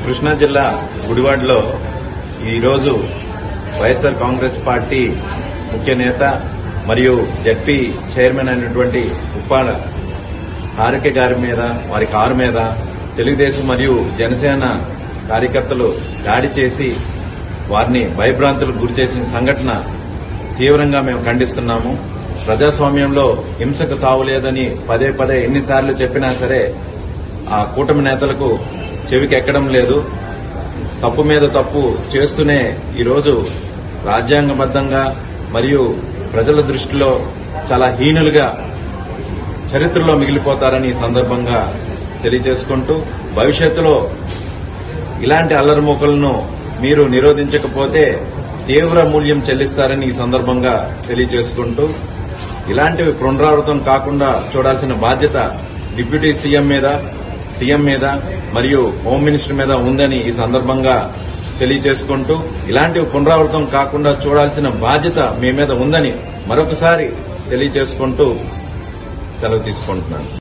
కృష్ణా జిల్లా గుడివాడలో ఈరోజు వైఎస్ఆర్ కాంగ్రెస్ పార్టీ ముఖ్య నేత మరియు జడ్పీ చైర్మన్ అయినటువంటి ఉప్పాడ హారిక గారి మీద, వారి కారు మీద తెలుగుదేశం మరియు జనసేన కార్యకర్తలు దాడి చేసి వారిని భయభ్రాంతులకు గురిచేసిన సంఘటన తీవ్రంగా మేము ఖండిస్తున్నాము. ప్రజాస్వామ్యంలో హింసకు తావులేదని పదే పదే ఎన్నిసార్లు చెప్పినా సరే ఆ కూటమి నేతలకు చెవికెక్కడం లేదు. తప్పు మీద తప్పు చేస్తూనే ఈరోజు రాజ్యాంగబద్దంగా మరియు ప్రజల దృష్టిలో చాలా హీనులుగా చరిత్రలో మిగిలిపోతారని ఈ సందర్భంగా తెలియజేసుకుంటూ, భవిష్యత్తులో ఇలాంటి అల్లరిమూకలను మీరు నిరోధించకపోతే తీవ్ర మూల్యం చెల్లిస్తారని ఈ సందర్భంగా తెలియజేసుకుంటూ, ఇలాంటివి పునరావృతం కాకుండా చూడాల్సిన బాధ్యత డిప్యూటీ సీఎం మీద మరియు హోమ్ మినిస్టర్ మీద ఉందని ఈ సందర్భంగా తెలియజేసుకుంటూ, ఇలాంటివి పునరావృతం కాకుండా చూడాల్సిన బాధ్యత మీ మీద ఉందని మరొకసారి తెలియజేసుకుంటూ సెలవు తీసుకుంటున్నాను.